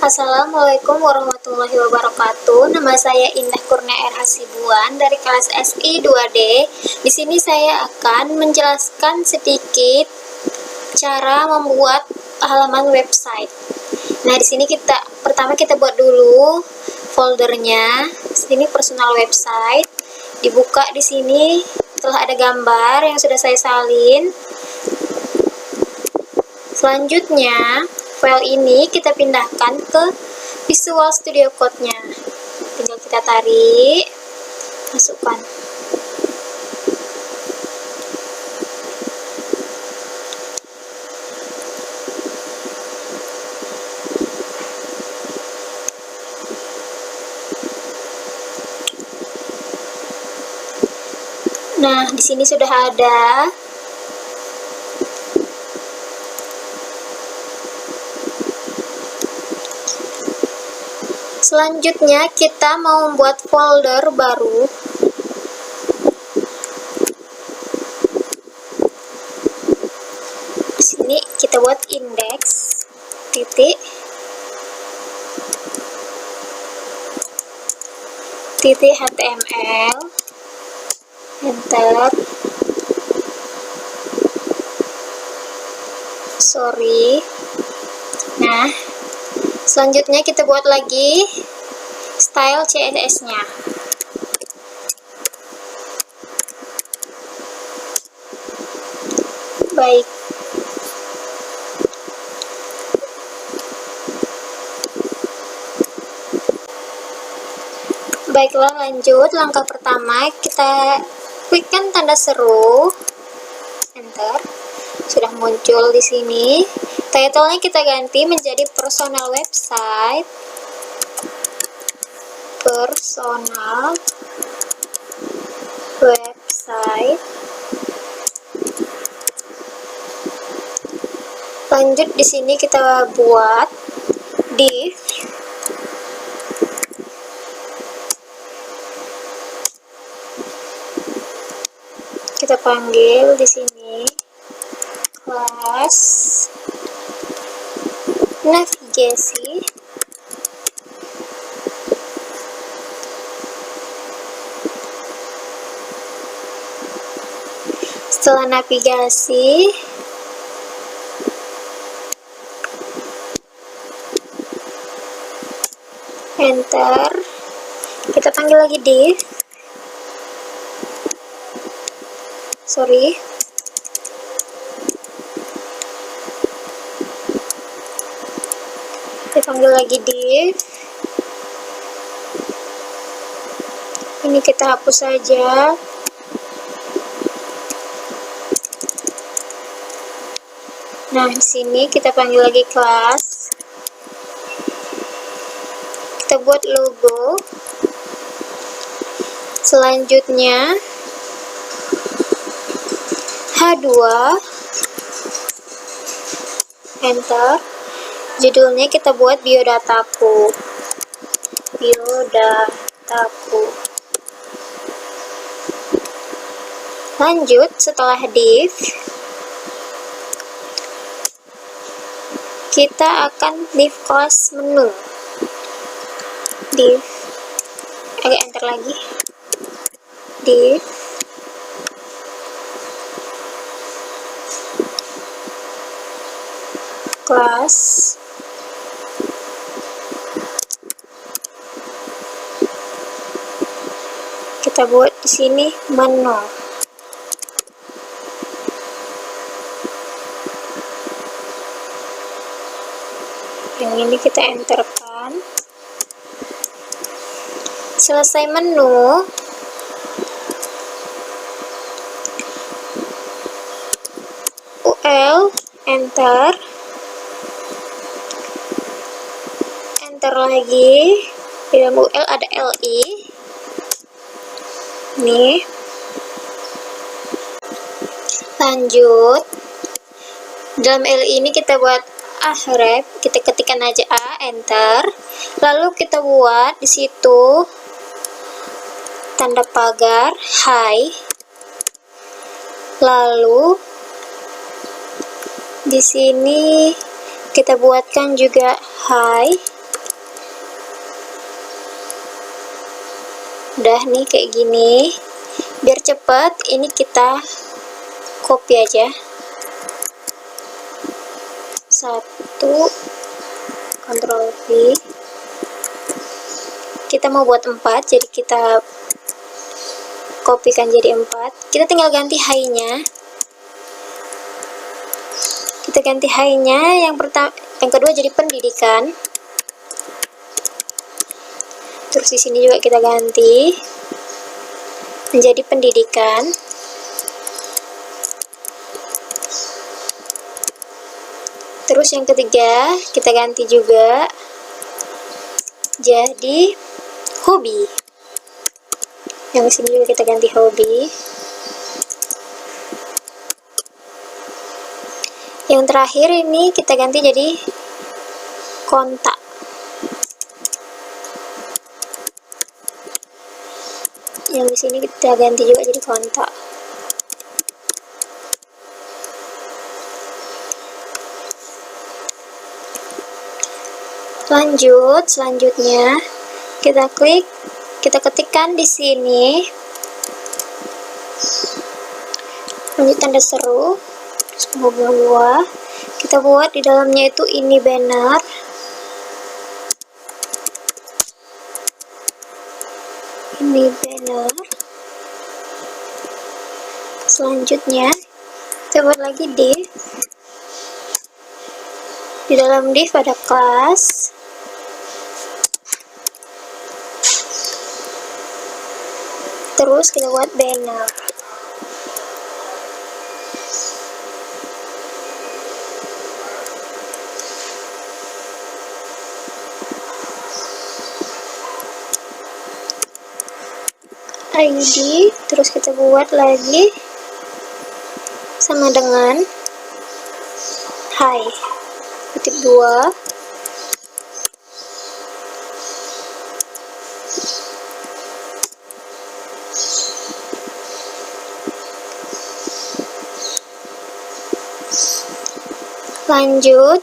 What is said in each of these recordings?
Assalamualaikum warahmatullahi wabarakatuh. Nama saya Indah Kurnia R. Hasibuan dari kelas SI 2D. Di sini saya akan menjelaskan sedikit cara membuat halaman website. Nah, di sini pertama kita buat dulu foldernya. Sini personal website. Dibuka di sini telah ada gambar yang sudah saya salin. Selanjutnya, file ini kita pindahkan ke Visual Studio Code-nya. Tinggal kita tarik, masukkan. Nah, di sini sudah ada. Selanjutnya kita mau membuat folder baru. Di sini kita buat index titik HTML, enter. Nah, selanjutnya kita buat lagi style CSS-nya. Baiklah, lanjut. Langkah pertama, kita klikkan tanda seru, enter. Sudah muncul di sini. Title-nya kita ganti menjadi personal website. Lanjut di sini kita buat div. Kita panggil di sini kelas navigasi. Setelah navigasi, enter. Kita panggil lagi div. Kita panggil lagi div. Ini kita hapus saja. Nah, di sini kita panggil lagi kelas. Kita buat logo. Selanjutnya H2, enter. Judulnya kita buat biodataku. Lanjut, setelah div, kita akan div kelas menu. Div, enter lagi. Div, kelas, kita buat di sini menu. Yang ini kita enterkan. Selesai menu, UL, enter lagi. Di dalam UL ada LI. Nih. Lanjut. Dalam LI ini kita buat ahref, kita ketikkan aja A, enter. Lalu kita buat di situ tanda pagar hi. Lalu di sini kita buatkan juga hi. Udah nih kayak gini. Biar cepet, ini kita copy aja. 1, Ctrl V. Kita mau buat 4, jadi kita kopikan jadi 4. Kita tinggal ganti high-nya. Kita ganti high-nya, yang kedua jadi pendidikan. Terus di sini juga kita ganti menjadi pendidikan. Terus yang ketiga kita ganti juga jadi hobi. Yang sini juga kita ganti hobi. Yang terakhir ini kita ganti jadi kontak. Yang di sini kita ganti juga jadi kontak. Selanjutnya kita klik, kita ketikkan di sini lanjut tanda seru, terus bawah kita buat di dalamnya itu ini banner. Selanjutnya kita buat lagi div. Di dalam div ada kelas. Terus kita buat banner. ID, terus kita buat lagi sama dengan hi kutip 2. Lanjut,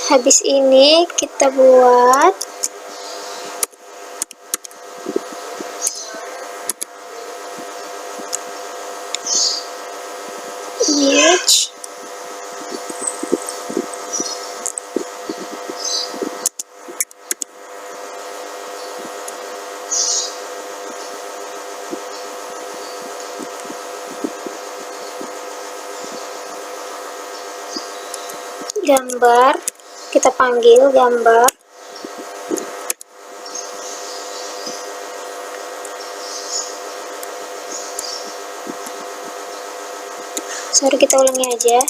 habis ini kita buat image. Gambar, kita panggil gambar. Sorry, kita ulangi aja.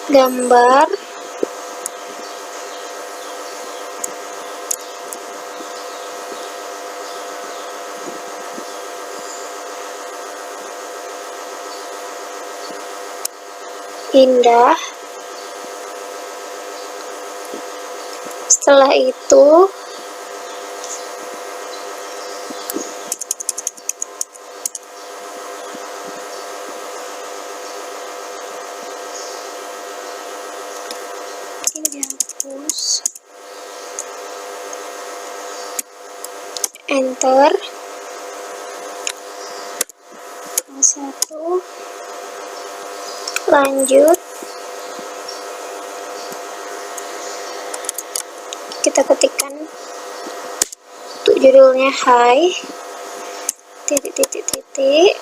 Gambar, indah. Setelah itu ini dihapus, enter. 1, lanjut, kita ketikkan untuk judulnya hi titik.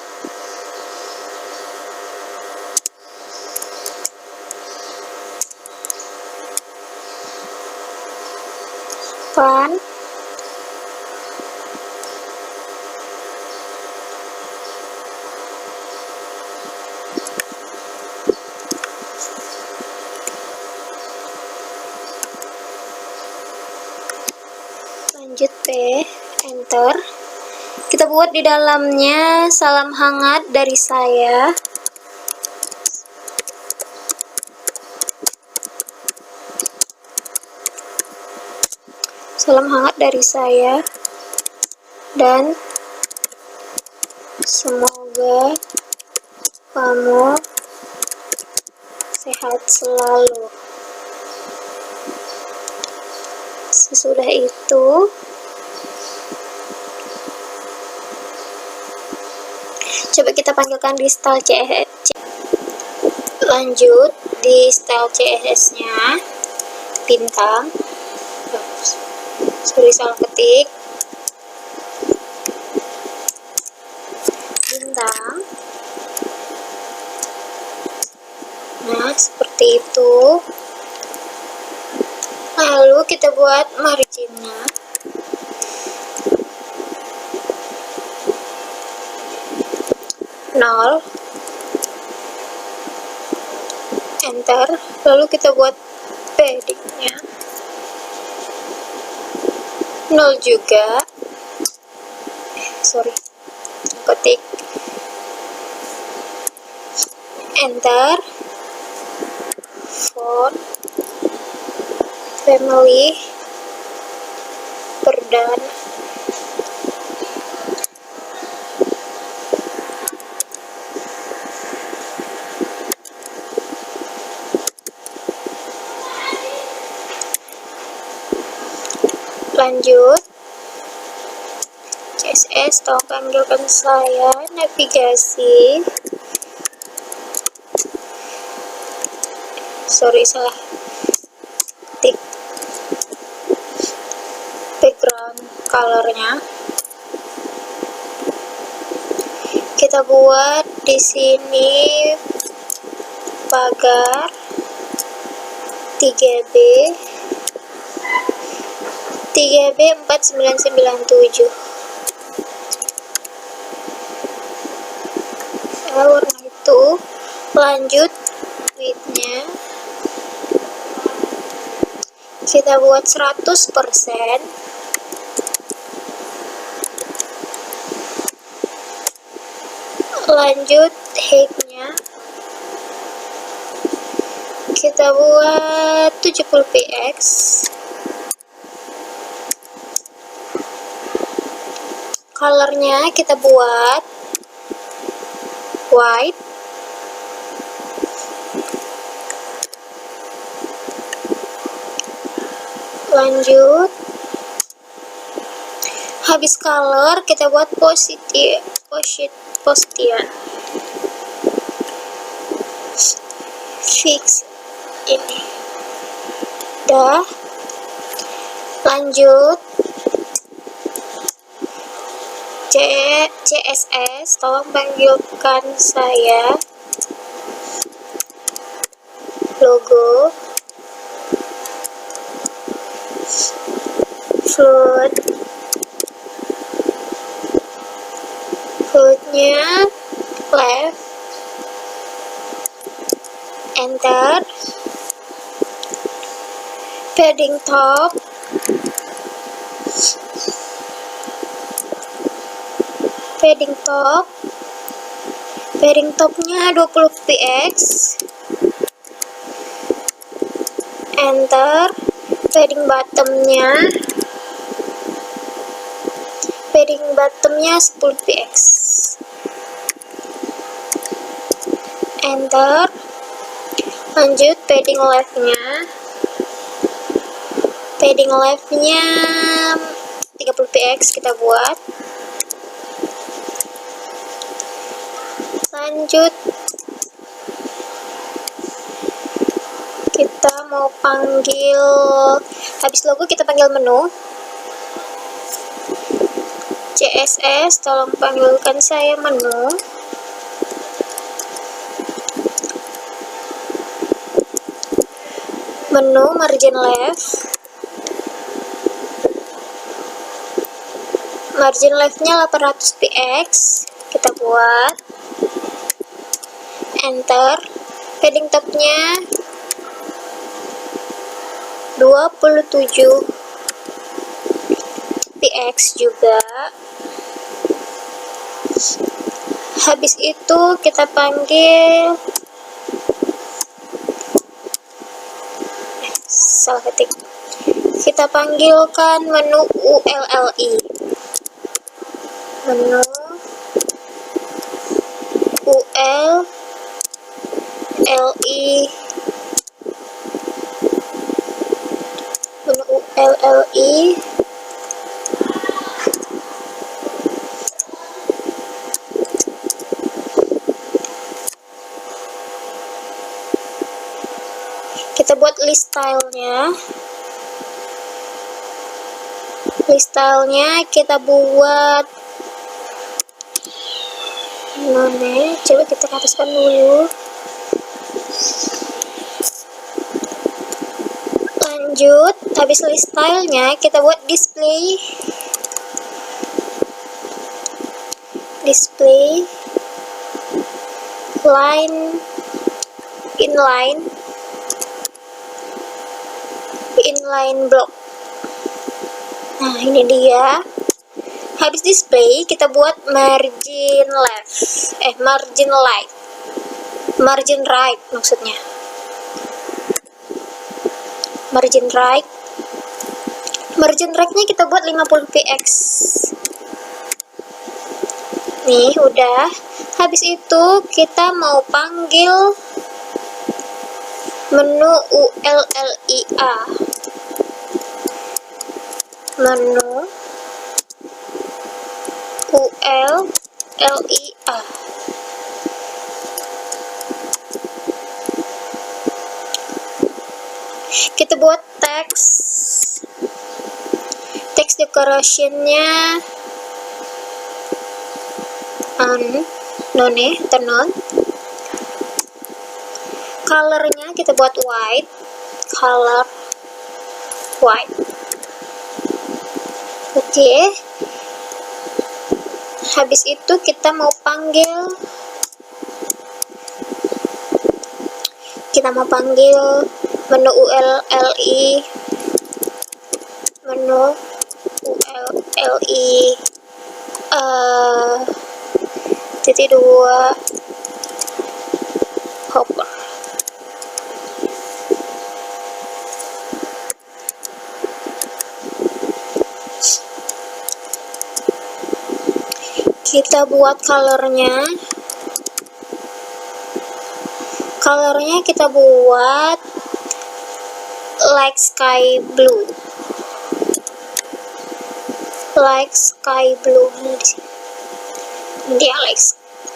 Fun. Lanjut P, enter. Kita buat di dalamnya salam hangat dari saya. Salam hangat dari saya, dan semoga kamu sehat selalu. Sesudah itu, coba kita panggilkan di style CSS. Lanjut di style CSS-nya, bintang. Sorry, salah ketik. Bintang. Nah, seperti itu. Lalu kita buat marginnya. Nol. Enter. Lalu kita buat paddingnya 0 juga. Sorry, ketik. Enter. Font, family, perdana. Lanjut, CSS, tolong panggilkan saya. Navigasi. Sorry, salah ketik. Background colornya kita buat di sini pagar 3B 4997. Warna itu. Lanjut, width-nya kita buat 100%. Lanjut, height-nya kita buat 70 px. Colornya kita buat white. Lanjut, habis color kita buat position fix ini. Dah. Lanjut, CSS, tolong panggilkan saya. Logo, footnya left. Enter. Padding top, padding topnya 20 px. Enter. Padding bottomnya 10 px. Enter. Lanjut, padding leftnya 30 px kita buat. Lanjut, kita mau panggil, habis logo kita panggil menu. CSS, tolong panggilkan saya menu. Menu margin left. Margin leftnya 800 px kita buat. Enter. Padding topnya 27 px juga. Habis itu kita panggil salah ketik. Kita panggilkan menu ULLI. Menu ULLI. Menu ULLI. Kita buat list stylenya. List stylenya kita buat none. Coba kita ke ataskan dulu. Lanjut, habis list stylenya kita buat display line inline block. Nah, ini dia. Habis display kita buat margin right maksudnya. Margin right-nya kita buat 50 px. Nih, udah. Habis itu kita mau panggil menu ULLIA. Menu ULLIA. Kita buat text decoration-nya turn on. Color-nya kita buat white. Oke. Habis itu kita mau panggil menu ULLI. Titik 2 hopper. Kita buat colornya kita buat like sky blue. Dia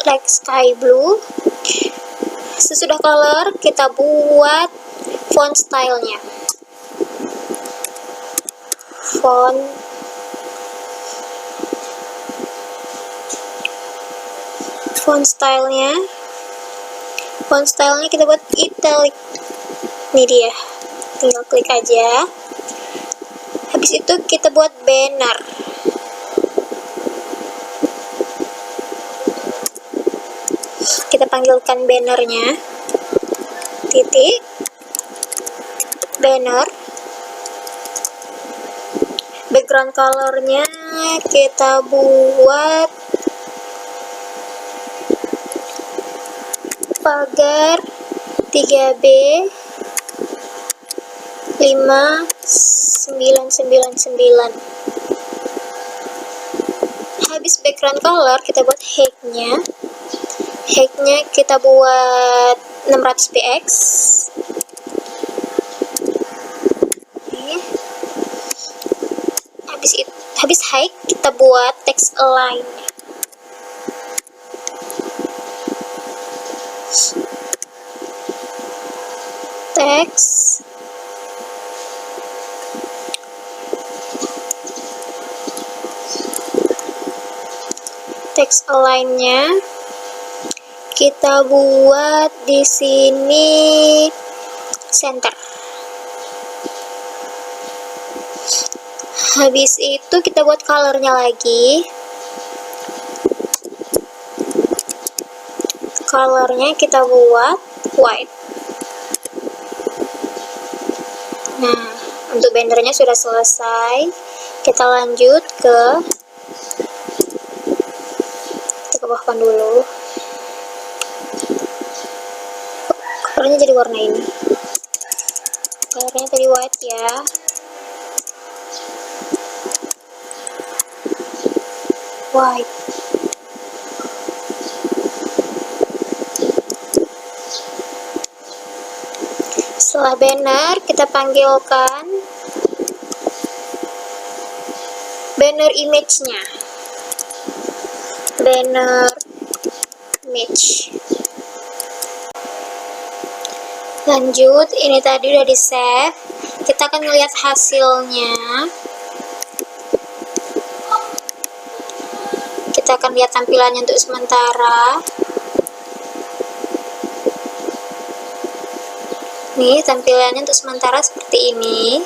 like sky blue. Sesudah color kita buat font stylenya. Font stylenya kita buat italic. Ini dia, tinggal klik aja. Habis itu kita buat banner. Kita panggilkan bannernya, titik banner. Background colornya kita buat pagar 3B 5999. Habis background color kita buat height-nya kita buat 600 px. Habis height kita buat text align. Text align-nya kita buat di sini center. Habis itu kita buat colornya lagi. Colornya kita buat white. Nah, untuk bannernya sudah selesai. Kita lanjut ke bawahkan dulu. Colornya jadi warna ini. colornya tadi white ya. White. Setelah banner, kita panggilkan banner image-nya. Banner image. Lanjut, ini tadi udah di save. Kita akan melihat hasilnya. Kita akan lihat tampilannya untuk sementara. Nih, tampilannya untuk sementara seperti ini.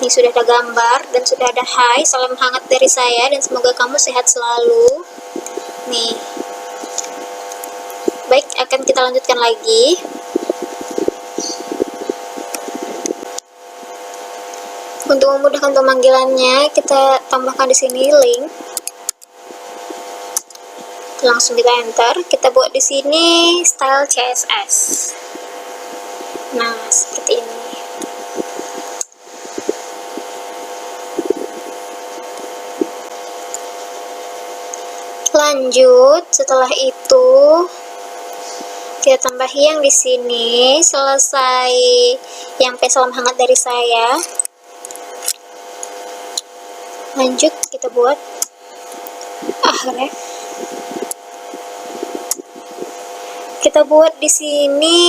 Ini sudah ada gambar dan sudah ada hai, salam hangat dari saya dan semoga kamu sehat selalu. Nih. Baik, akan kita lanjutkan lagi. Untuk memudahkan pemanggilannya, kita tambahkan di sini link. Langsung kita enter. Kita buat di sini style CSS. Nah, seperti ini. Lanjut, setelah itu kita tambah yang di sini. Selesai yang salam hangat dari saya. Lanjut, kita buat ref. Kita buat di sini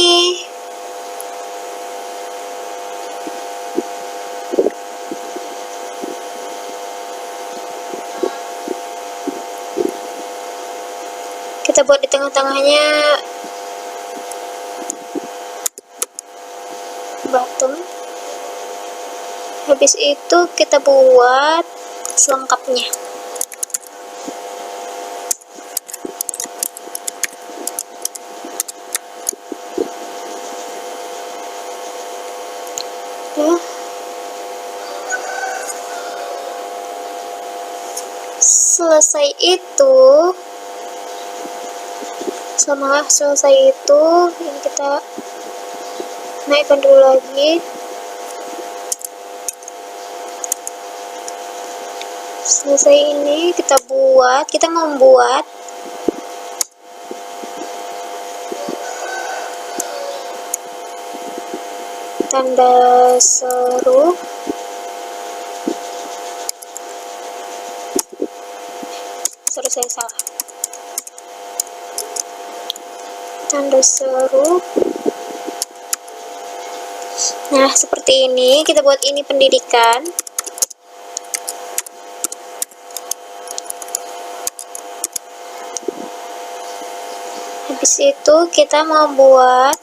di tengah-tengahnya bottom. Habis itu kita buat selengkapnya. Ya. Selesai itu, ini kita naikkan dulu lagi. Selesai ini kita membuat tanda seru. Saya salah. Tanda seru. Nah, seperti ini. Kita buat ini pendidikan. Habis itu kita mau buat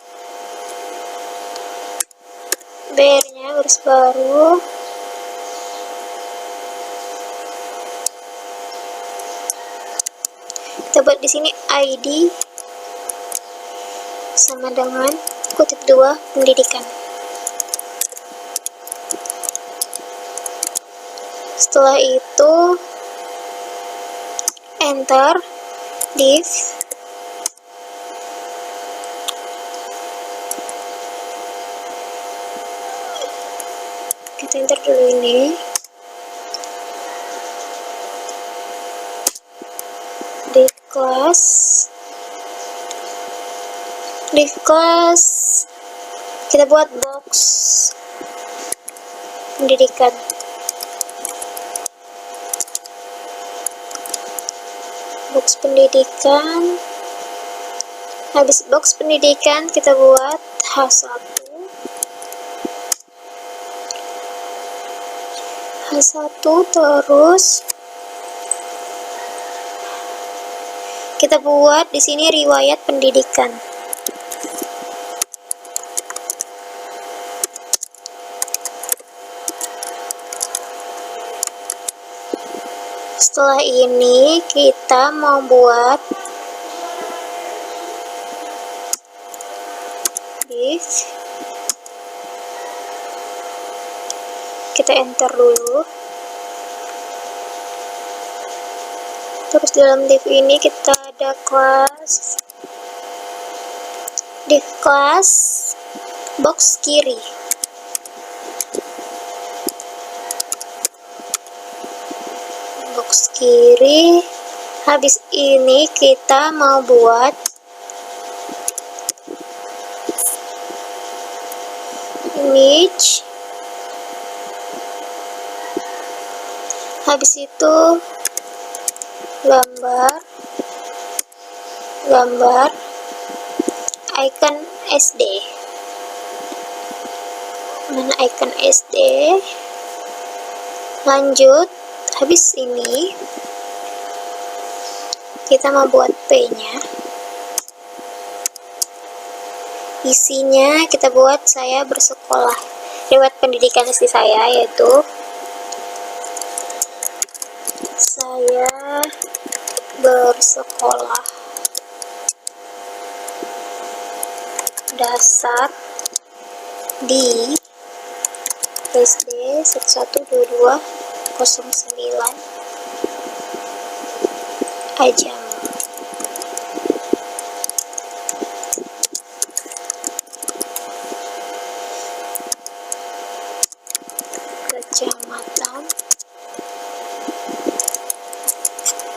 BR-nya garis baru. Kita buat di sini ID sama dengan kutip 2 pendidikan. Setelah itu enter div. Kita enter dulu ini. Div class kita buat box pendidikan. Habis box pendidikan kita buat H1 terus kita buat di sini riwayat pendidikan. Setelah ini kita mau buat div. Kita enter dulu. Terus dalam div ini kita ada kelas div class box kiri. box kiri. Habis ini kita mau buat image. Habis itu gambar icon SD. Mana icon SD? Lanjut, habis ini kita mau buat P-nya. Isinya kita buat saya bersekolah. Lewat pendidikan istri saya, yaitu saya bersekolah dasar di SD 112209 Ajam. Kecamatan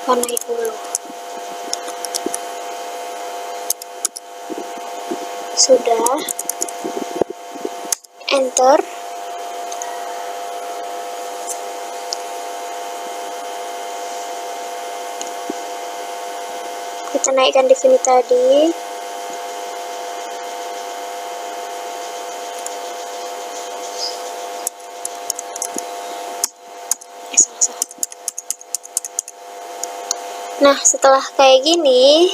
Panai-Hulu. Sudah, enter. Kita naikkan di sini tadi. Salah. Nah, setelah kayak gini,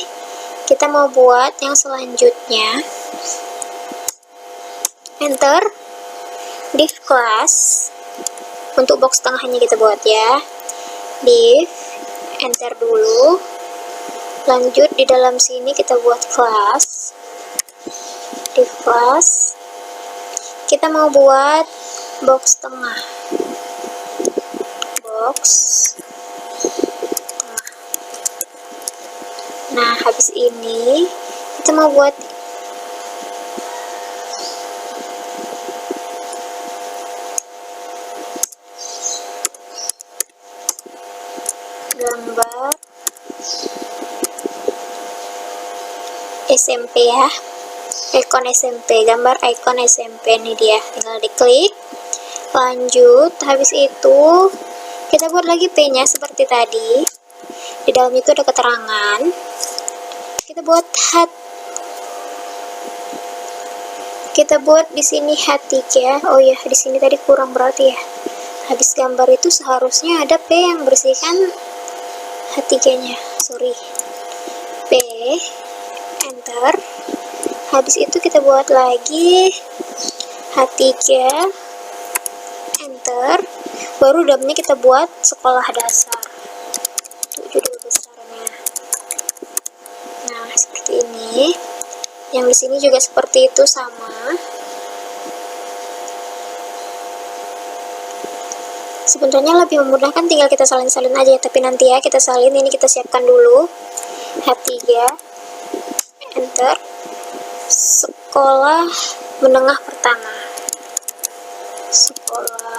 kita mau buat yang selanjutnya. Enter. Div class. Untuk box tengahnya kita buat ya. Div. Enter dulu. Lanjut di dalam sini kita buat class. Div class. Kita mau buat box tengah. Box tengah. Nah, habis ini kita mau buat gambar SMP ya, icon SMP, gambar icon SMP. Ini dia, tinggal diklik. Lanjut, habis itu kita buat lagi P-nya seperti tadi. Di dalam itu ada keterangan. Kita buat kita buat di sini hati ya. Oh ya, di sini tadi kurang berarti ya. Habis gambar itu seharusnya ada P yang bersihkan H3-nya. Sorry. P, enter. Habis itu kita buat lagi H3, enter. Baru dalamnya kita buat sekolah dasar. Itu judul besarnya. Nah, seperti ini. Yang di sini juga seperti itu sama. Sebenarnya lebih memudahkan tinggal kita salin-salin aja, tapi nanti ya kita salin. Ini kita siapkan dulu. H3, enter. Sekolah menengah pertama. Sekolah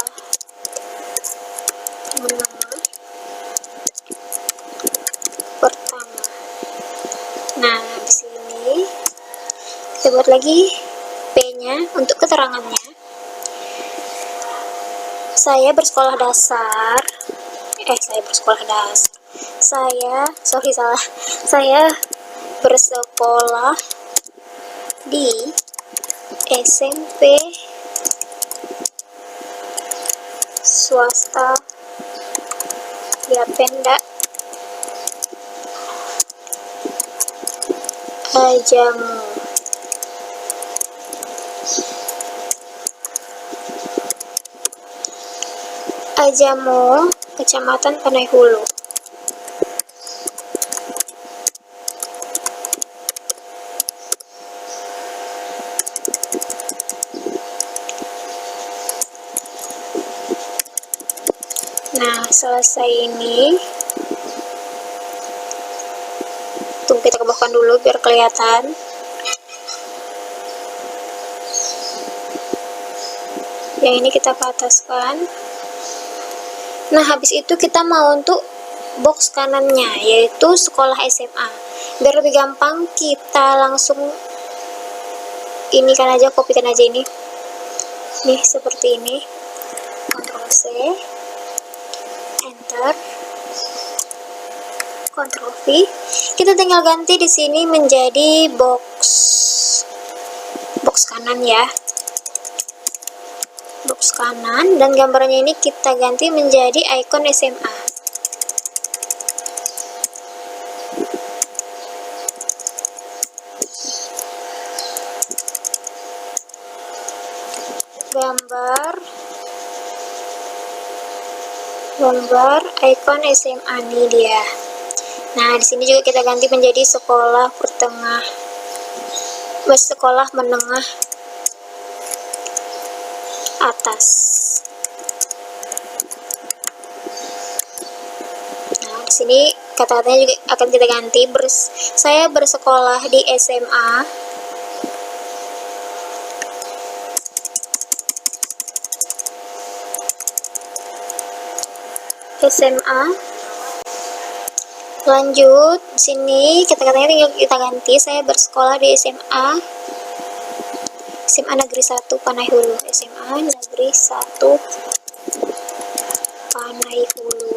menengah pertama. Nah, di sini kita buat lagi P-nya untuk keterangannya. Saya bersekolah dasar. Saya bersekolah di SMP swasta Yapenda Ajamu. Ajamu, Kecamatan Panai-Hulu. Nah, selesai ini. Tunggu, kita kebawahkan dulu biar kelihatan. Yang ini kita ke ataskan. Nah, habis itu kita mau untuk box kanannya, yaitu sekolah SMA. Biar lebih gampang, kita langsung ini kan aja, kopikan aja ini. Nih, seperti ini. Ctrl C, Enter, Ctrl V. Kita tinggal ganti di sini menjadi box kanan ya. Box kanan, dan gambarnya ini kita ganti menjadi icon SMA. Gambar icon SMA nih dia. Nah, di sini juga kita ganti menjadi sekolah menengah atas. Nah, di sini kata-katanya juga akan kita ganti. Saya bersekolah di SMA Lanjut, sini kata-katanya tinggal kita ganti. Saya bersekolah di SMA Negeri 1 Panai Hulu. SMA Negeri 1 Panai Hulu.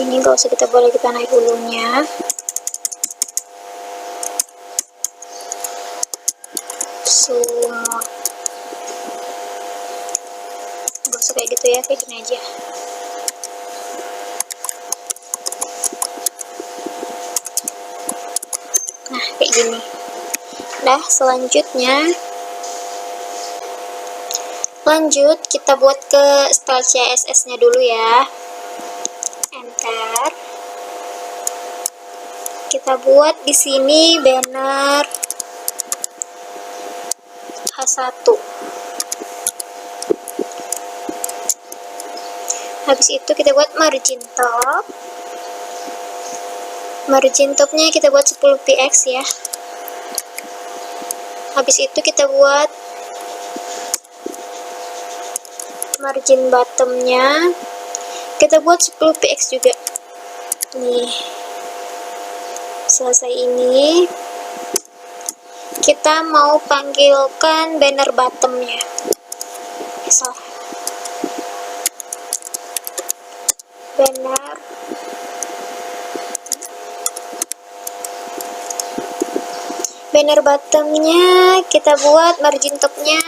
Ini gak usah kita boleh di Panai Hulunya. Sumut. Gak usah kayak gitu ya, kayak gini aja. Nah, kayak gini. Dah, selanjutnya lanjut kita buat ke style CSS nya dulu ya. Enter. Kita buat di sini banner H1. Habis itu kita buat margin top. Margin topnya kita buat 10 px ya. Habis itu kita buat margin bottomnya kita buat 10 px juga. Nih, selesai ini kita mau panggilkan banner bottomnya. Salah. Banner bottomnya kita buat margin topnya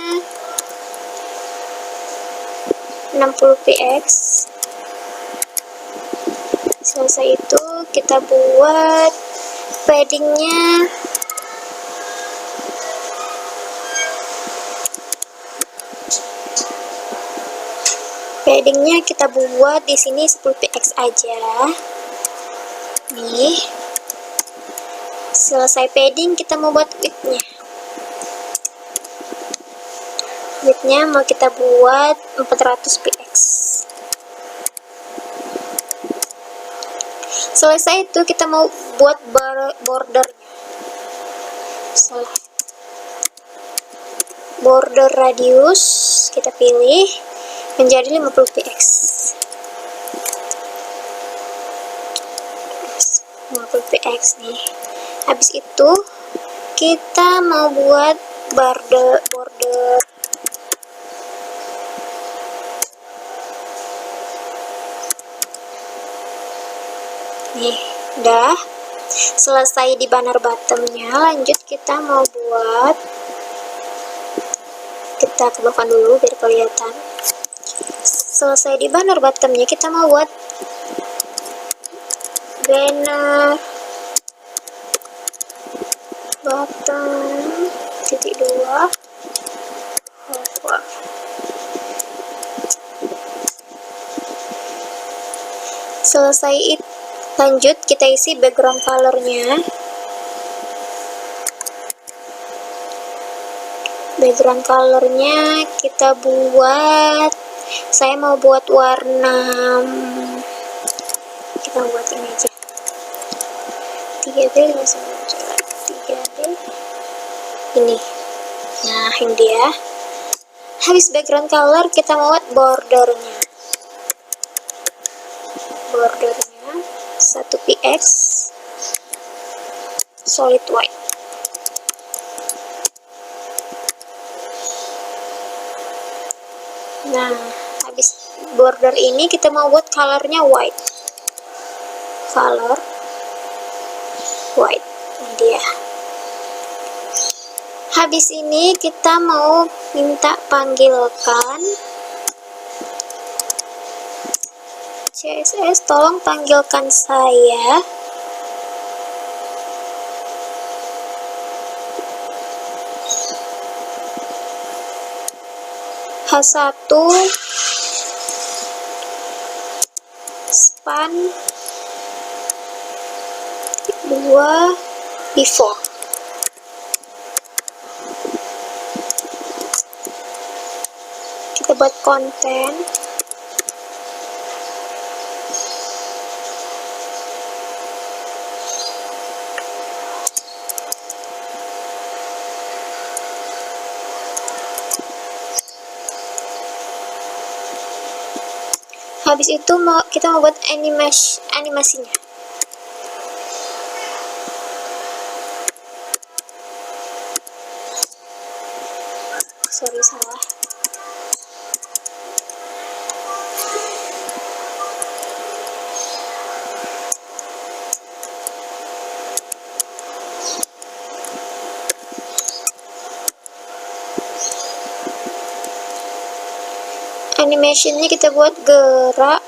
60 px. Selesai itu kita buat paddingnya kita buat di sini 10 px aja. Nih, selesai padding kita mau buat width-nya. Width-nya mau kita buat 400 px. Selesai itu kita mau buat bordernya. Border radius kita pilih menjadi 50 px. 50 px nih. Habis itu kita mau buat border nih. Udah selesai di banner bottomnya. Lanjut kita mau buat, kita kebawahkan dulu biar kelihatan. Selesai di banner bottomnya, kita mau buat banner bottom titik 2 hover. Selesai itu lanjut kita isi background colornya. Background colornya kita buat, saya mau buat warna, kita buat ini aja 3D 3D ini. Nah, ini dia. Habis background color, kita mau buat bordernya. Bordernya 1px solid white. Nah, habis border ini kita mau buat colornya white. Color white. Ini dia. Habis ini kita mau minta panggilkan CSS, tolong panggilkan saya. H1 span 2 before. Kita buat konten. Habis itu kita mau buat animasinya. Sorry, salah. Animationnya kita buat gerak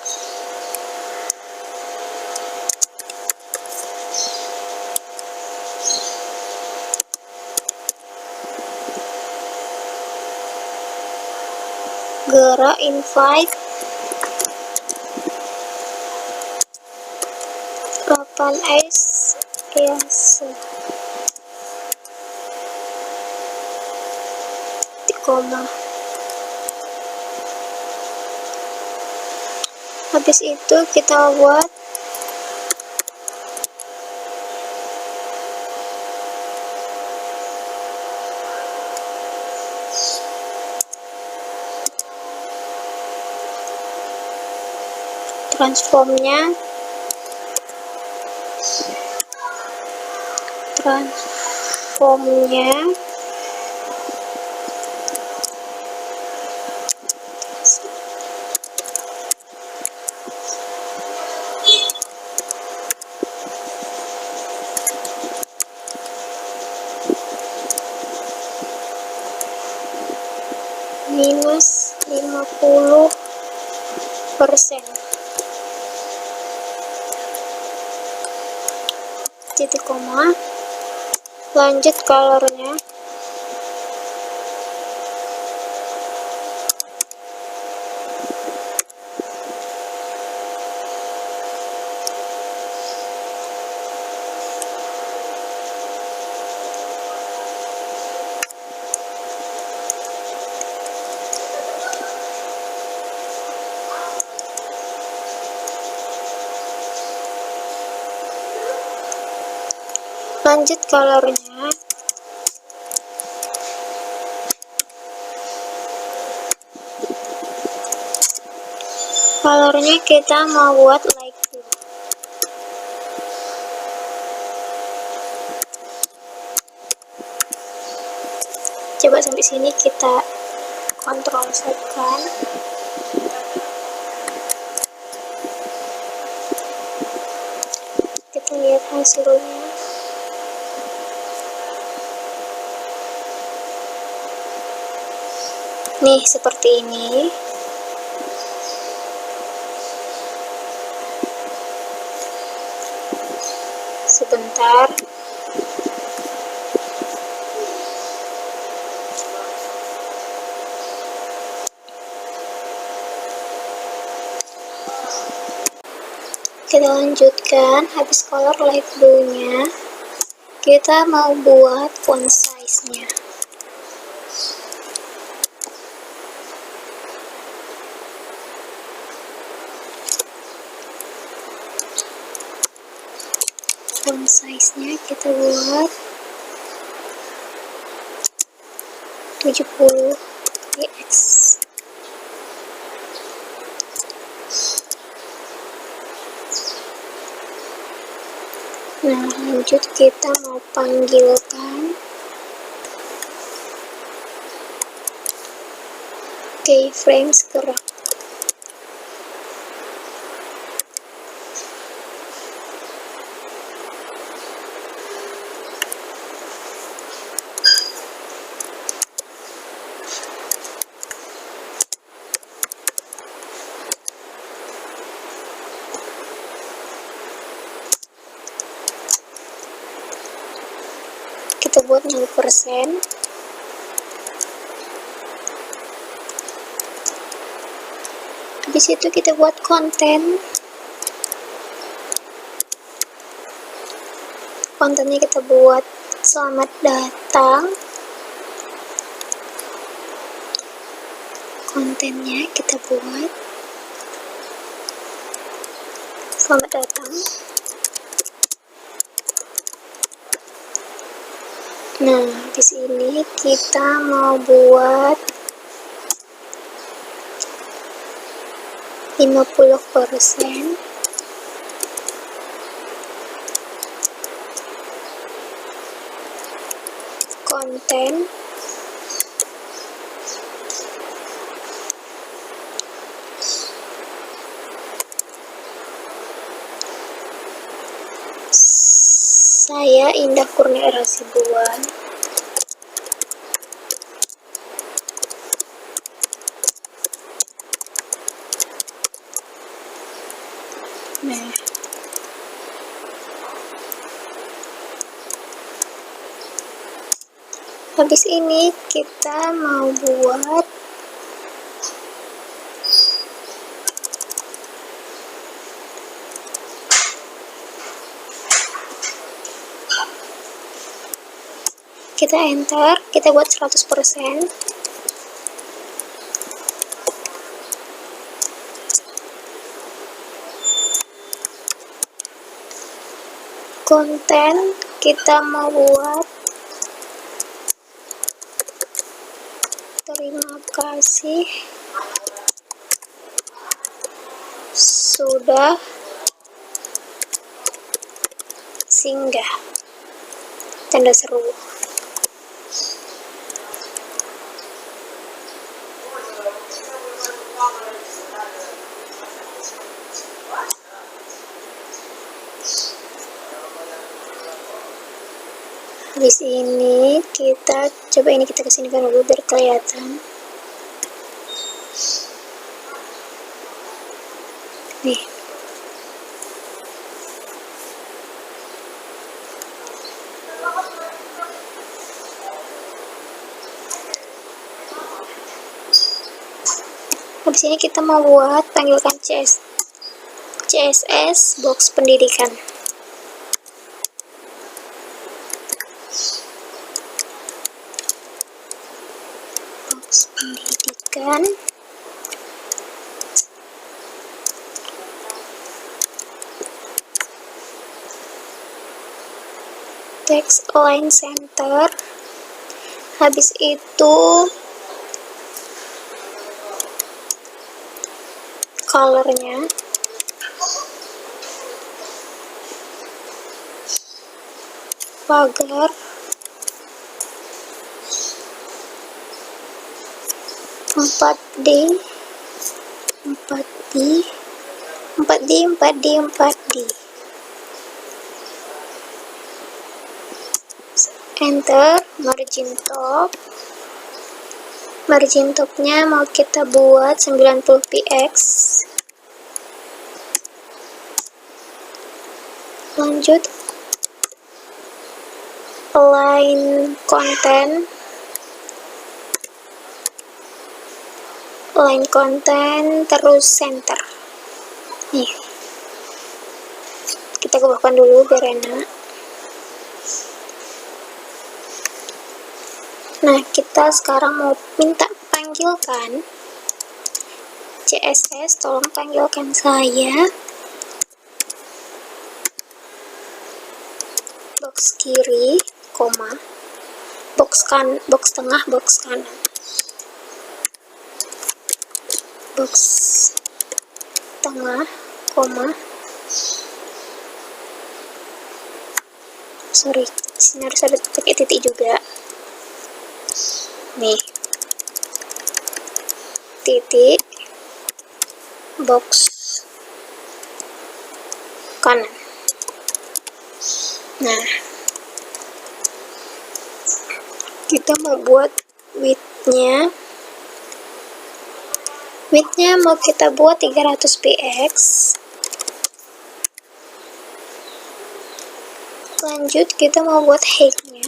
invite 8s yes koma. Habis itu kita buat transformnya minus 50%. Titik koma. Lanjut colornya. Lanjut colornya. Colornya kita mau buat light blue. Coba sampai sini kita kontrol sekan. Kita lihat hasilnya. Nih, seperti ini. Sebentar. Kita lanjutkan. Habis color light blue-nya, kita mau buat font size-nya. Font size-nya kita buat 70 kali X. Nah, lanjut kita mau panggilkan keyframes gerak. Kita buat 0%. Habis itu kita buat konten. Kontennya kita buat selamat datang. Kontennya kita buat selamat datang. Nah, di sini kita mau buat 50%. Konten. Saya Indah Kurnia Hasibuan. Nah, habis ini kita mau buat kita enter, kita buat 100%. Konten kita mau buat terima kasih sudah singgah, tanda seru. Habis ini kita coba ini kita kesinikan dulu biar kelihatan. Nih. Habis ini kita mau buat panggilkan CSS box pendidikan. Box pendidikan. Text align center. Habis itu colornya pagar 4D 4D. Enter. Margin topnya mau kita buat 90 px. Lanjut align content terus center. Nih, kita kebawahkan dulu biar enak. Nah, kita sekarang mau minta panggilkan CSS, tolong panggilkan saya. Box kiri, koma, box tengah, box kanan. box tengah, koma, sorry, sini harus ada pakai titik juga nih, titik, box kanan. Nah, kita mau buat width-nya mau kita buat 300 px. Lanjut kita mau buat height-nya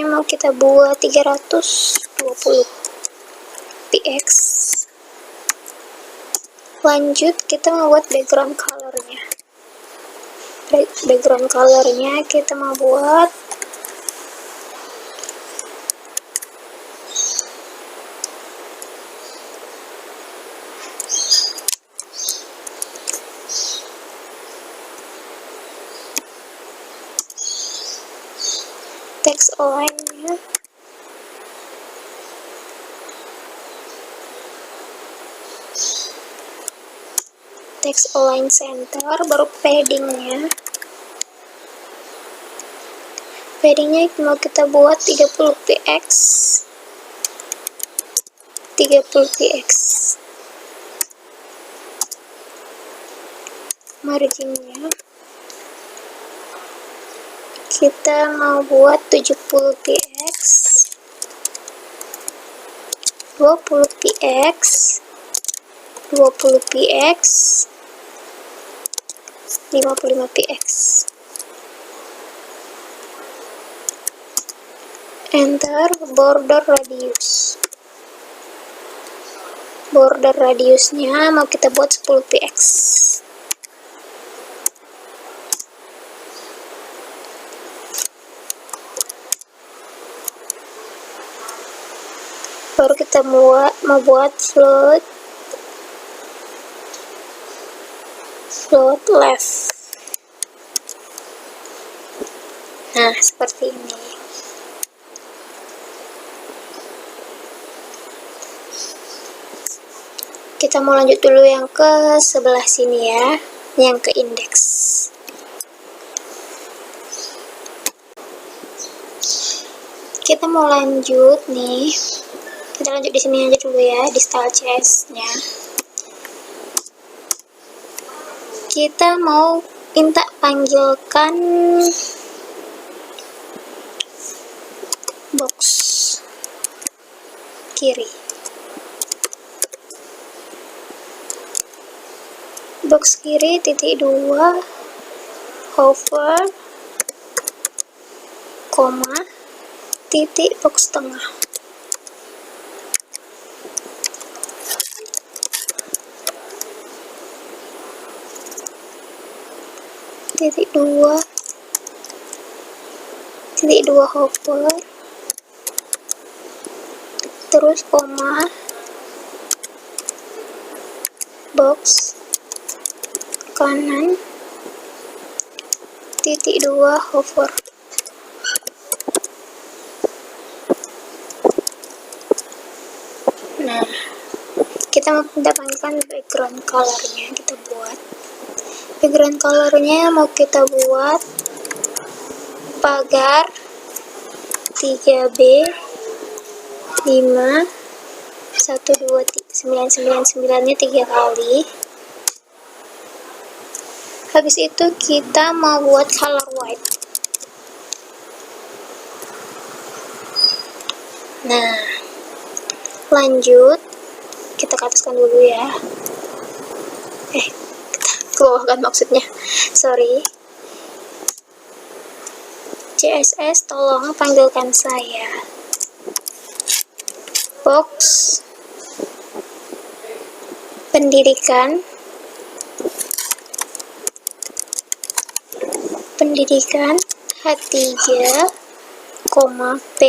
mau kita buat 320 px. Lanjut kita mau buat background color-nya kita mau buat text align-nya text align center, baru paddingnya mau kita buat 30 px. Marginnya kita mau buat 70 px, 20 px, 55 px. Enter. Border radiusnya mau kita buat 10 px. Baru kita mau buat float left. Nah, seperti ini. Kita mau lanjut dulu yang ke sebelah sini ya, yang ke indeks. Kita mau lanjut nih. Kita lanjut di sini aja dulu ya, di style CS-nya. Kita mau minta panggilkan box kiri. Box kiri titik 2 hover koma titik box tengah. Titik 2 hover terus koma box kanan titik 2 hover. Nah, kita mau panggilkan background color-nya. Kita buat background color-nya mau kita buat pagar 3B 5 1 2 999 nya 3 kali. Habis itu kita mau buat color white. Nah, lanjut kita ke ataskan dulu ya. Ke bawah kan maksudnya, sorry. CSS tolong panggilkan saya. Box pendidikan H3, P.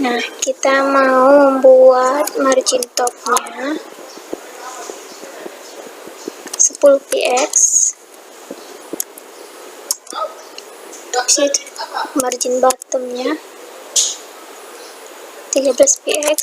Nah, kita mau membuat margin topnya 10 px. Margin bottomnya 13px.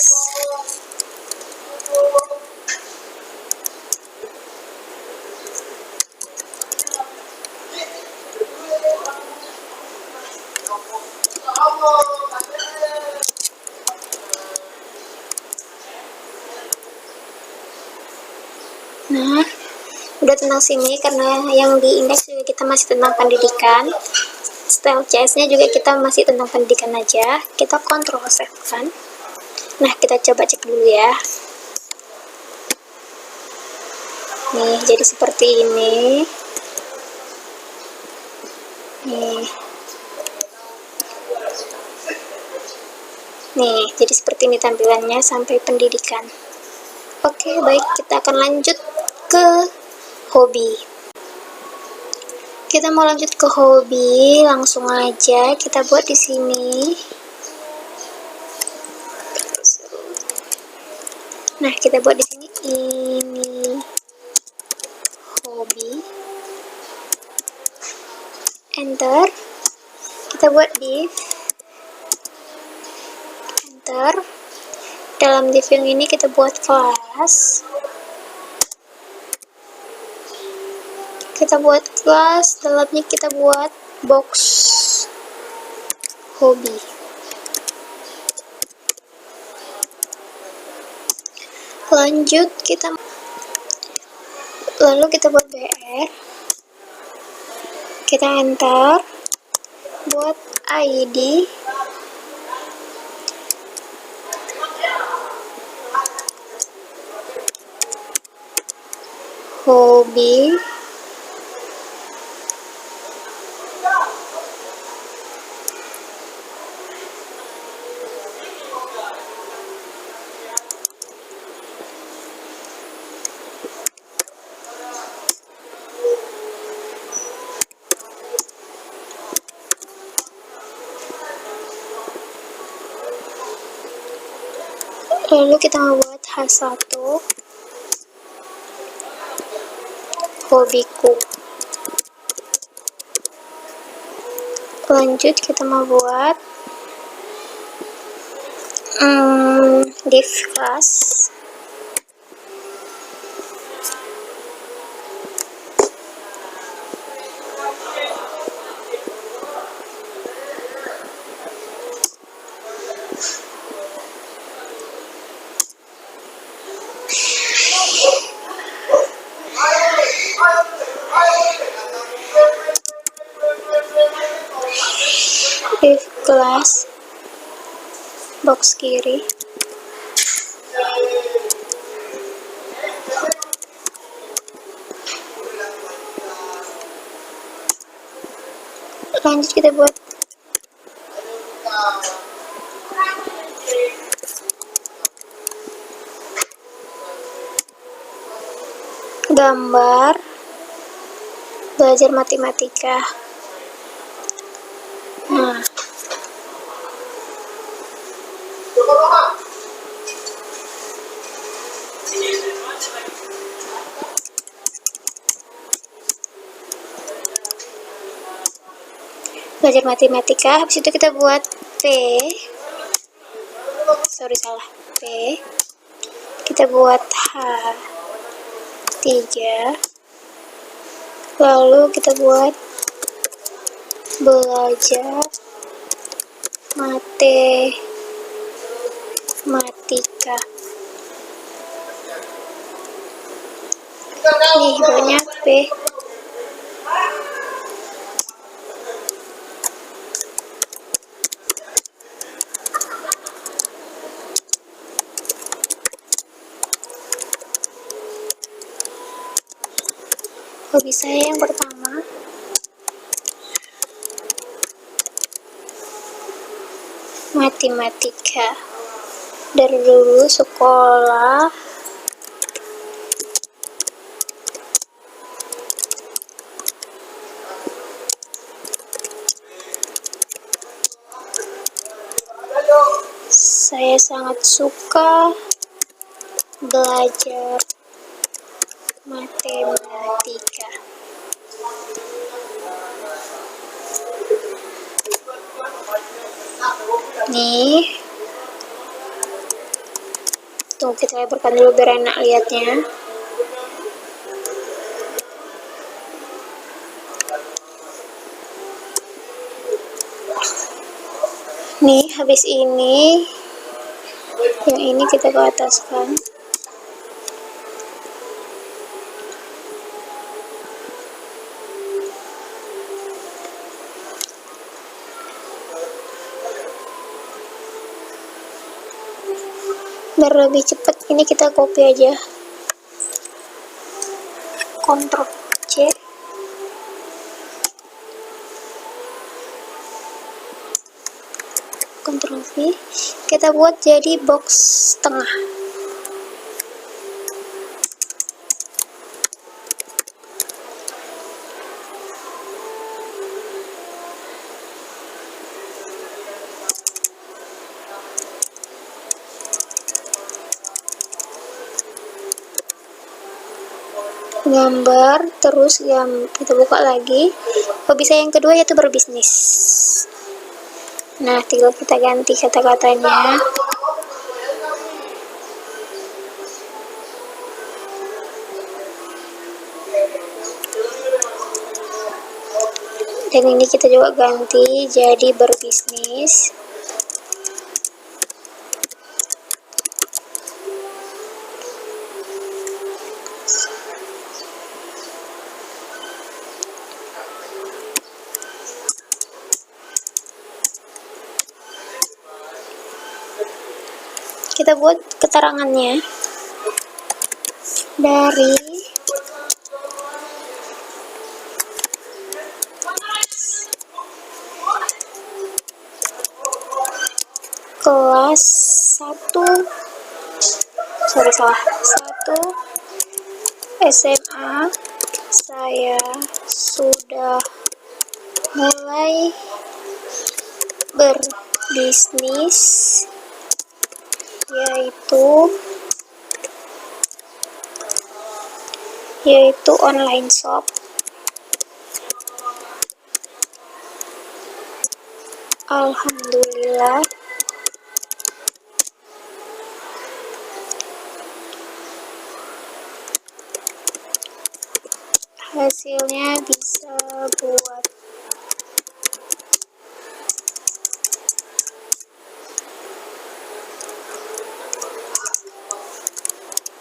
Nah, udah tentang sini, karena yang di indeks juga kita masih tentang pendidikan. Style CS-nya juga kita masih tentang pendidikan aja. Kita kontrol save kan. Nah, kita coba cek dulu ya. Nih, jadi seperti ini. Nih, jadi seperti ini tampilannya sampai pendidikan. Oke, baik, kita akan lanjut ke hobi. Kita mau lanjut ke hobi, langsung aja kita buat di sini. Nah, kita buat di sini ini hobi. Enter. Kita buat div. Enter. Dalam div yang ini kita buat kelas. Kita buat kelas, dalamnya kita buat box hobi. Lanjut lalu kita buat BR. Kita enter, buat ID. Hobi. Lalu kita membuat H1 hobiku. Lanjut kita membuat div class. Div class box kiri. Lanjut kita buat gambar belajar matematika. Nah, belajar matematika. Habis itu kita buat P. Salah. P. Kita buat H3. Lalu kita buat belajar matematika. Nih, banyak P. Hobi saya yang pertama matematika. Dari dulu sekolah saya sangat suka belajar matematika. Nih, Tunggu kita lebarkan dulu biar enak lihatnya. Nih, habis ini yang ini kita ke ataskan. Biar lebih cepat, ini kita copy aja. Ctrl C. Ctrl V. Kita buat jadi box tengah. Gambar, terus kita buka lagi. Hobi saya yang kedua yaitu berbisnis. Nah, tinggal kita ganti kata-katanya. Dan ini kita juga ganti jadi berbisnis. Kita buat keterangannya dari kelas 1 SMA saya sudah mulai berbisnis, yaitu online shop. Alhamdulillah, hasilnya bisa buat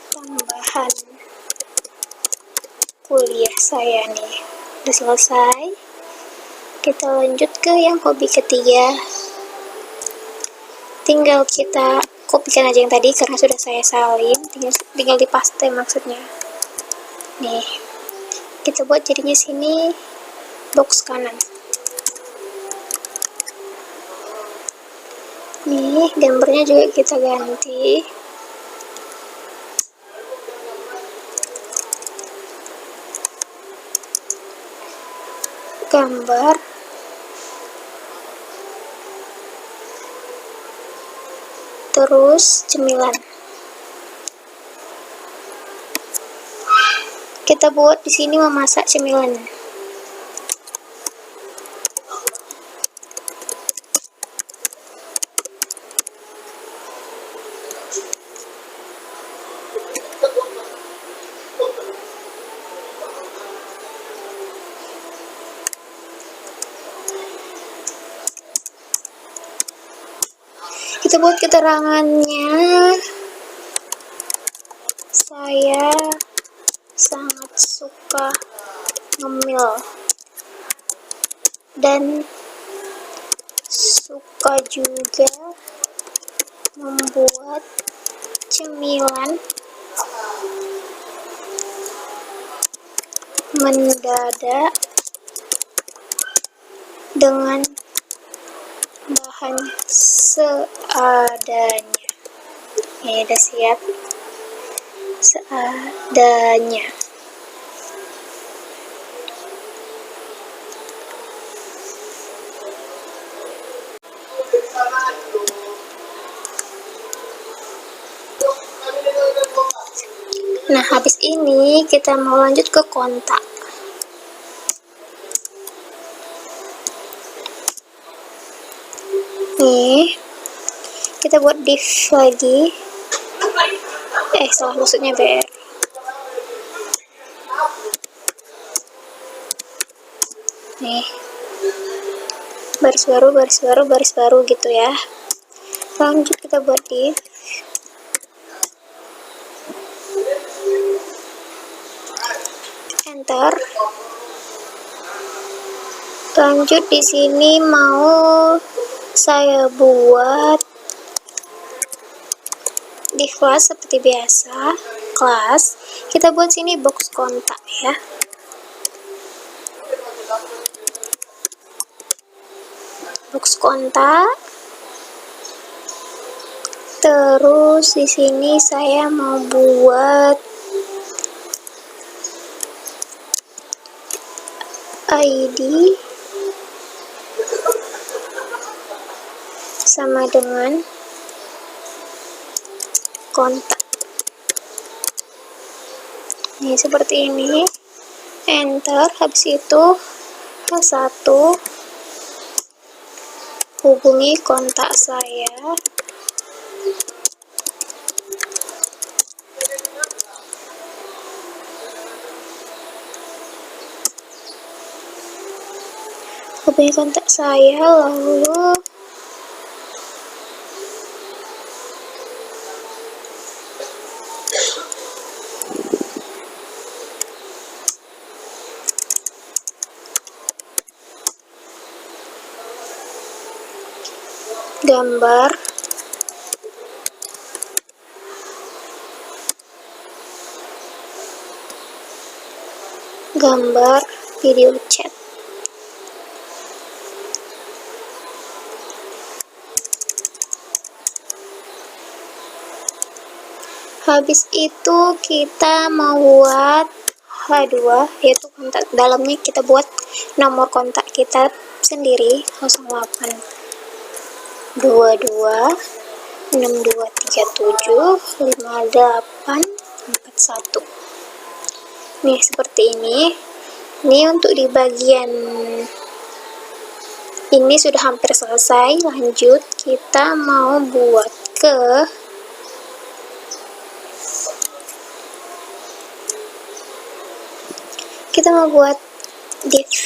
tambahan kuliah saya nih. Udah selesai. Kita lanjut ke yang hobi ketiga. Tinggal kita kopikan aja yang tadi karena sudah saya salin, tinggal dipaste maksudnya. Nih, kita buat jadinya sini box kanan. Nih, gambarnya juga kita ganti. Gambar, terus cemilan. Kita buat di sini memasak cemilan. Kita buat keterangannya, saya sangat suka ngemil dan suka juga membuat cemilan mendadak dengan bahan seadanya. Ini udah siap. Seadanya. Nah, habis ini kita mau lanjut ke kontak. Nih, kita buat div lagi. salah, maksudnya BR. Nih, baris baru gitu ya. Lanjut kita buat div. Enter. Lanjut di sini mau saya buat div kelas seperti biasa. Kelas, kita buat sini box kontak ya. Box kontak. Terus di sini saya mau buat ID sama dengan kontak. Nih seperti ini. Enter. Habis itu H1 hubungi kontak saya. Hubungi kontak saya, lalu gambar video chat. Habis itu kita mau buat H2, yaitu kontak dalamnya kita buat nomor kontak kita sendiri, 08 22 6237 5841. Nih seperti ini. Ini untuk di bagian ini sudah hampir selesai. Lanjut kita mau buat div.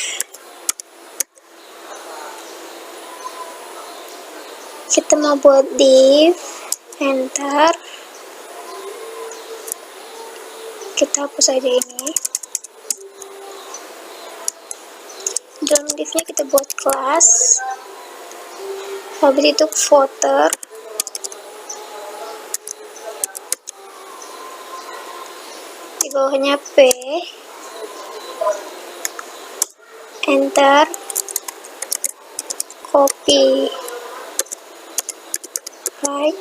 Kita mau buat div. Enter. Kita hapus saja ini. Dalam divnya kita buat kelas. Habis itu footer. Di bawahnya P. Enter. Copy. Right.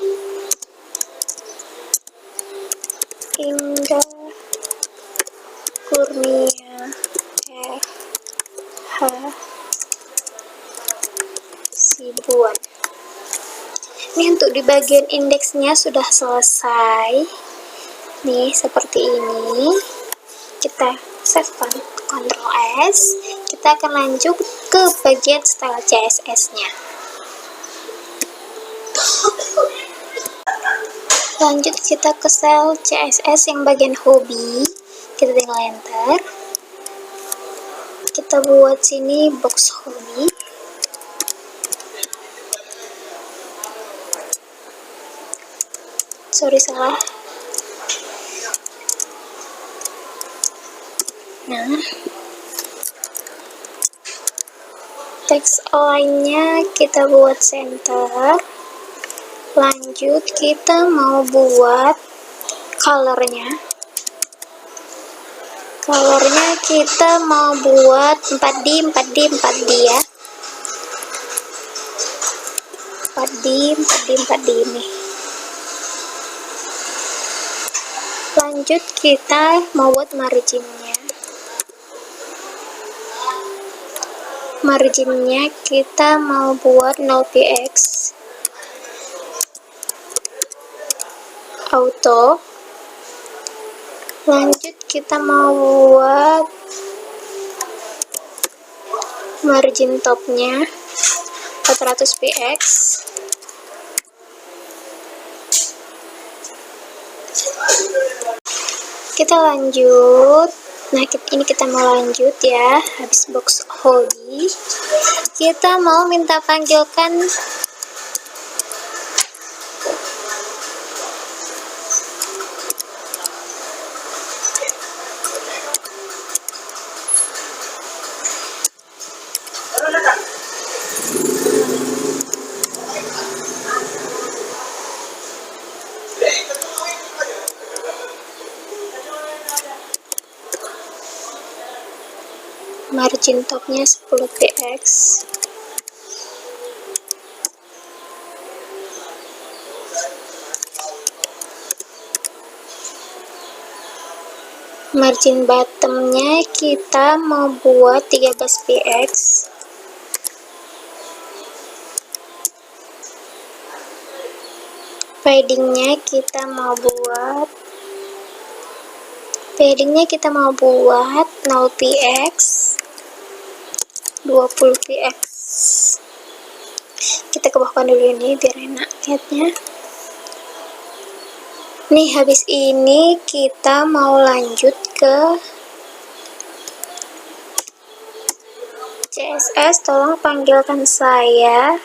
Indah Kurnia RH Sibuan. Ini untuk di bagian indeksnya sudah selesai. Nih seperti ini. Kita save Ctrl S. Kita akan lanjut ke bagian style CSS-nya. Lanjut kita ke style CSS yang bagian hobi. Kita tinggal enter. Kita buat sini box hobi. Sorry, salah. Nah, teks align-nya kita buat center. Lanjut kita mau buat colornya. Colornya kita mau buat 4D ya. 4D ini. Lanjut kita mau buat marginnya. Marginnya kita mau buat 0px. Auto. Lanjut kita mau buat margin topnya 400px. kita lanjut. Nah, ini kita mau lanjut ya. Habis box hobi, kita mau minta panggilkan margin topnya 10 px, margin bottomnya kita mau buat 13 px, paddingnya kita mau buat 0 px, 20 px. Kita kebawahkan dulu ini biar enak lihatnya. Nih, habis ini kita mau lanjut ke CSS. Tolong panggilkan saya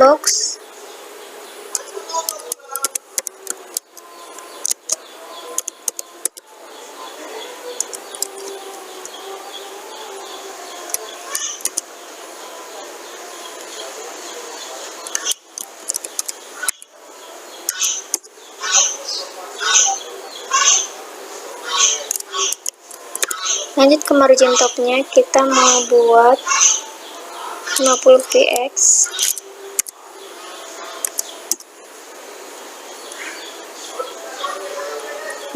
box lanjut ke margin topnya. Kita mau buat 50 px,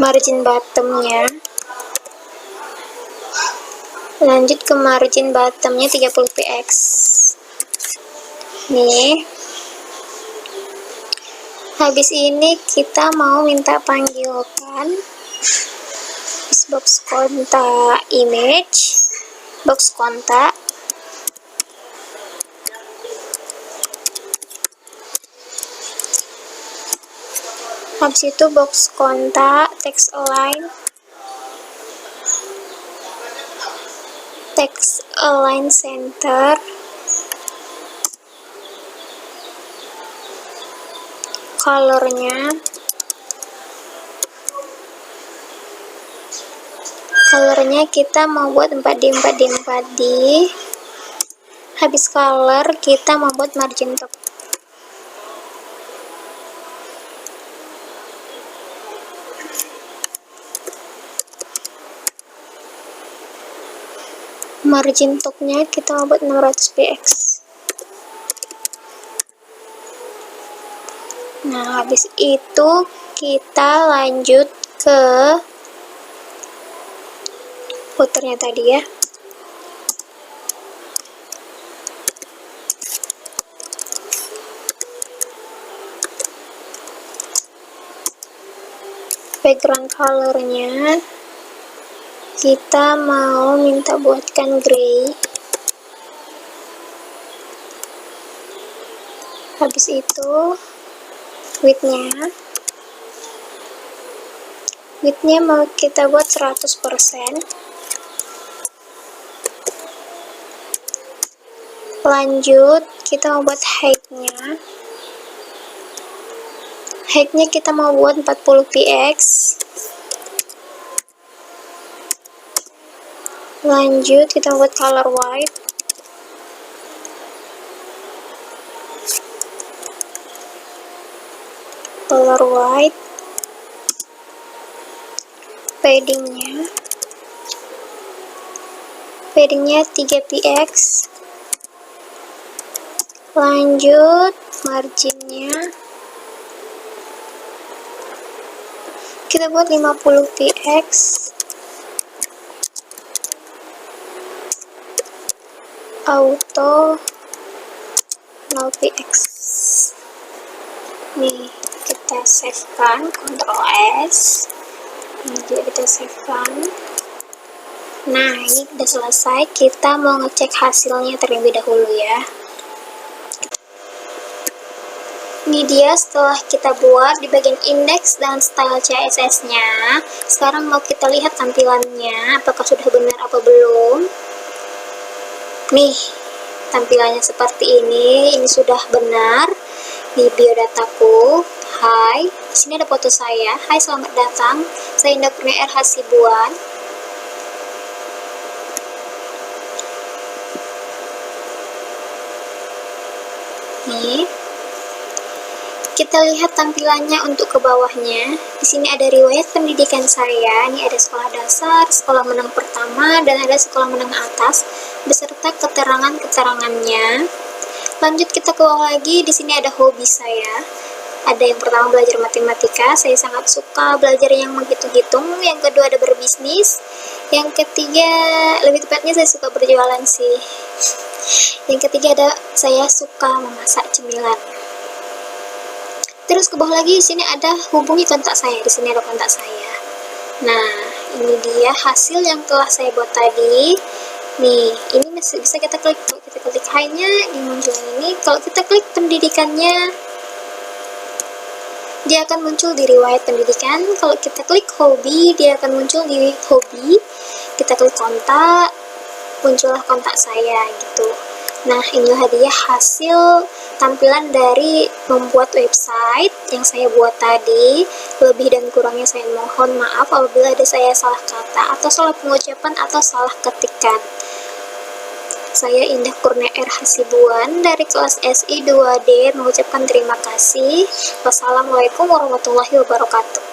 margin bottomnya lanjut ke margin bottomnya 30 px. Nih, habis ini kita mau minta panggilkan box kontak image, box kontak, habis itu box kontak text align center, colornya kita mau buat 4D. Habis color kita mau buat margin top. Margin topnya kita mau buat 600 px. Nah, habis itu kita lanjut ke footernya tadi ya. Background colornya kita mau minta buatkan gray. Habis itu widthnya mau kita buat 100%. Lanjut kita mau buat height-nya kita mau buat 40 px. Lanjut kita buat color white, paddingnya 3 px. Lanjut marginnya kita buat 50 px. Auto 0 px. Nih, kita save kan, Ctrl S. Jadi kita save kan. Nah, ini udah selesai. Kita mau ngecek hasilnya terlebih dahulu ya. ini dia setelah kita buat di bagian indeks dan style CSS-nya. Sekarang mau kita lihat tampilannya, apakah sudah benar apa belum. Nih, tampilannya seperti ini sudah benar. Di biodataku, hai, di sini ada foto saya. Hai, selamat datang. Saya Indah Kurnia R. Hasibuan. Nih, kita lihat tampilannya untuk ke bawahnya. Di sini ada riwayat pendidikan saya. Ini ada sekolah dasar, sekolah menengah pertama, dan ada sekolah menengah atas beserta keterangan-keterangannya. Lanjut kita ke bawah lagi. Di sini ada hobi saya. Ada yang pertama belajar matematika. Saya sangat suka belajar yang menghitung-hitung. Yang kedua ada berbisnis. Yang ketiga, lebih tepatnya saya suka berjualan sih. Yang ketiga ada saya suka memasak cemilan. Terus ke bawah lagi, di sini ada hubungi kontak saya. Di sini ada kontak saya. Nah, ini dia hasil yang telah saya buat tadi. Nih, ini masih bisa kita klik. Kalau kita klik hi-nya, ini muncul ini. Kalau kita klik pendidikannya, dia akan muncul di riwayat pendidikan. Kalau kita klik hobi, dia akan muncul di hobi. Kita klik kontak, muncullah kontak saya gitu. Nah, inilah dia hasil tampilan dari membuat website yang saya buat tadi. Lebih dan kurangnya saya mohon maaf apabila ada saya salah kata atau salah pengucapan atau salah ketikan. Saya Indah Kurnia R. Hasibuan dari kelas SI 2D mengucapkan terima kasih. Wassalamualaikum warahmatullahi wabarakatuh.